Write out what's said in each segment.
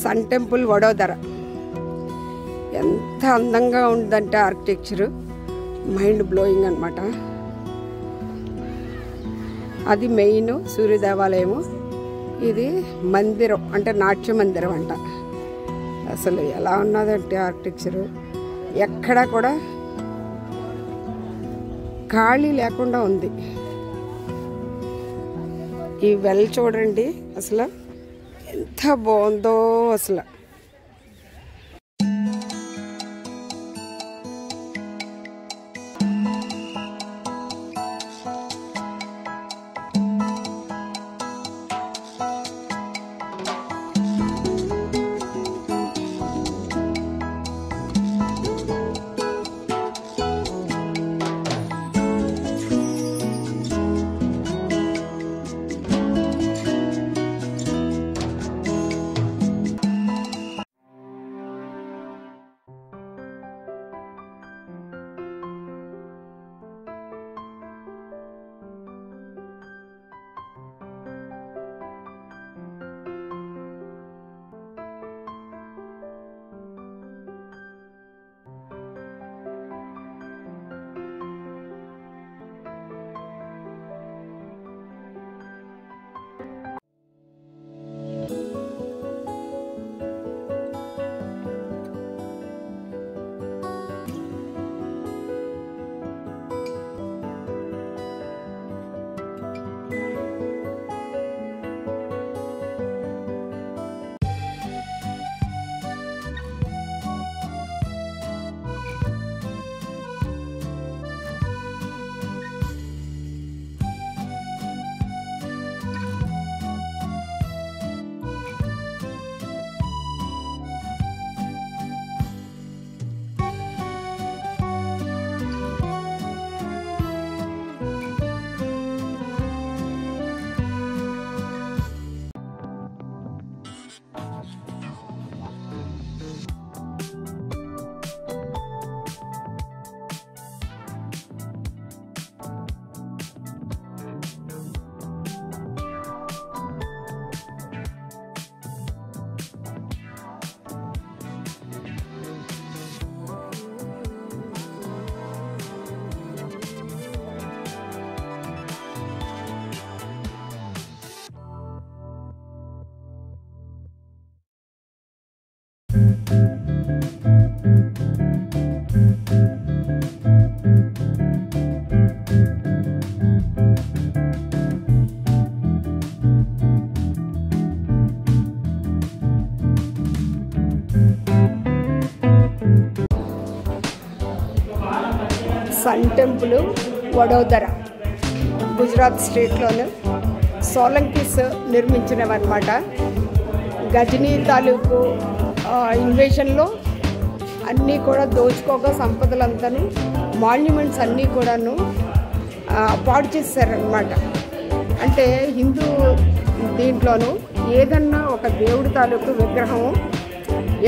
Sun temple Vadodara. ఎంత అందంగా ఉందంటే ఆర్కిటెక్చరు మైండ్ బ్లోయింగ్ అనమాట. అది మెయిన్ సూర్య దేవాలయము. ఇది మందిరం అంటే నాట్య మందిరం అంట. అసలు ఎలా ఉన్నదంటే ఆర్కిటెక్చరు ఎక్కడా కూడా ఖాళీ లేకుండా ఉంది. ఈ వెల్ చూడండి అసలు ఎంత బాగుందో అసలు. సన్ టెంపుల్ వడోదర గుజరాత్ స్టేట్లోని సోలంకీస్ నిర్మించినవన్నమాట. గజనీ తాలూకు ఇన్వేషన్లో అన్నీ కూడా దోచుకోగా సంపదలంతాను మాన్యుమెంట్స్ అన్నీ కూడాను పాడు చేశారనమాట. అంటే హిందూ దీంట్లోనూ ఏదన్నా ఒక దేవుడి తాలూకు విగ్రహం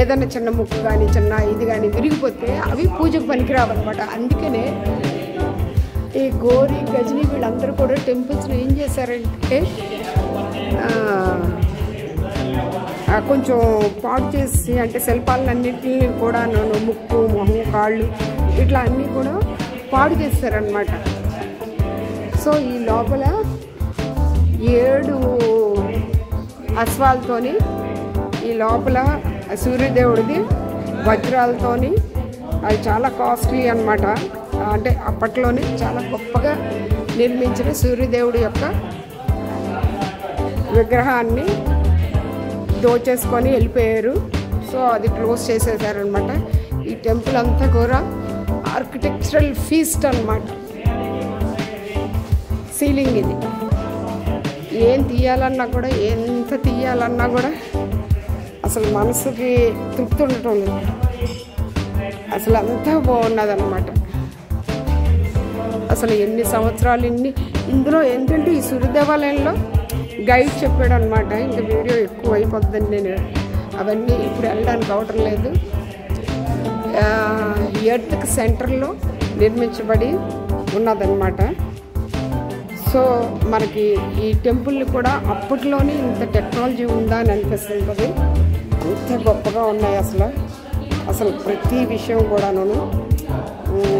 ఏదైనా చిన్న ముక్కు కానీ చిన్న ఇది కానీ విరిగిపోతే అవి పూజకు పనికిరావన్నమాట. అందుకనే ఈ గోరి గజనీ వీళ్ళందరూ కూడా టెంపుల్స్ని ఏం చేశారంటే కొంచెం పాడు చేసి అంటే శిల్పాలన్నింటినీ కూడా ముక్కు మొహం కాళ్ళు ఇట్లా అన్నీ కూడా పాడు చేస్తారనమాట. సో ఈ లోపల 7 అశ్వాలతోని ఈ లోపల సూర్యదేవుడిది వజ్రాలతోని అది చాలా కాస్ట్లీ అనమాట. అంటే అప్పట్లోనే చాలా గొప్పగా నిర్మించిన సూర్యదేవుడి యొక్క విగ్రహాన్ని దోచేసుకొని వెళ్ళిపోయారు. సో అది క్లోజ్ చేసేసారనమాట. ఈ టెంపుల్ అంతా కూడా ఆర్కిటెక్చరల్ ఫీస్ట్ అనమాట. సీలింగ్ ఇది ఏం తీయాలన్నా కూడా ఎంత తీయాలన్నా కూడా అసలు మనసుకి తృప్తి ఉండటం లేదు. అసలు అంతా బాగున్నదన్నమాట. అసలు ఎన్ని సంవత్సరాలు ఇందులో ఏంటంటే ఈ సూర్య దేవాలయంలో గైడ్ చెప్పాడు అనమాట. ఇంకా వీడియో ఎక్కువ అయిపోద్దని నేను అవన్నీ ఇప్పుడు వెళ్ళడానికి అవటం లేదు. ఎర్త్కి సెంటర్లో నిర్మించబడి ఉన్నదన్నమాట. సో మనకి ఈ టెంపుల్ కూడా అప్పట్లోనే ఇంత టెక్నాలజీ ఉందా అని అనిపిస్తుంది. ఎంత గొప్పగా ఉన్నాయి అసలు ప్రతి విషయం కూడాను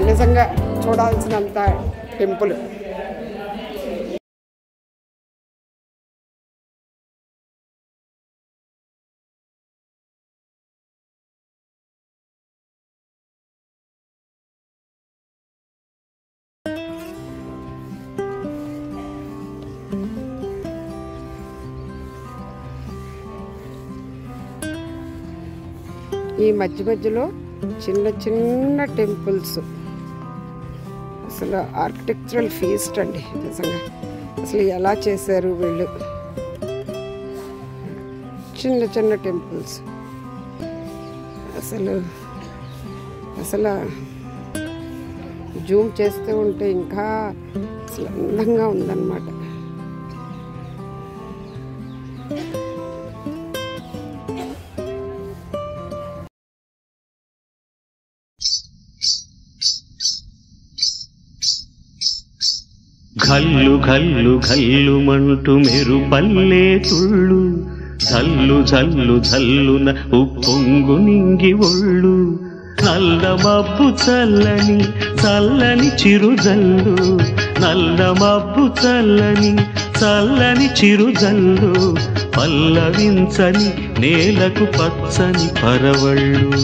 నిజంగా చూడాల్సినంత టెంపుల్. ఈ మధ్య మధ్యలో చిన్న చిన్న టెంపుల్స్, అసలు ఆర్కిటెక్చరల్ ఫీస్ట్ అండి నిజంగా. అసలు ఎలా చేశారు వీళ్ళు, చిన్న చిన్న టెంపుల్స్ అసలు జూమ్ చేస్తూ ఉంటే ఇంకా అసలు అందంగా ఉందన్నమాట. ఘల్లు ఘల్లు ఘల్లుమంటూ మెరుపల్లే తుళ్ళు, జల్లు జల్లు జల్లున ఉప్పొంగు నింగి ఒళ్ళు, నల్ల మబ్బు చల్లని చల్లని చిరుజల్లు, నల్ల మబ్బు చల్లని చల్లని చిరుజల్లు, పల్లవించని నేలకు పచ్చని పరవళ్ళు.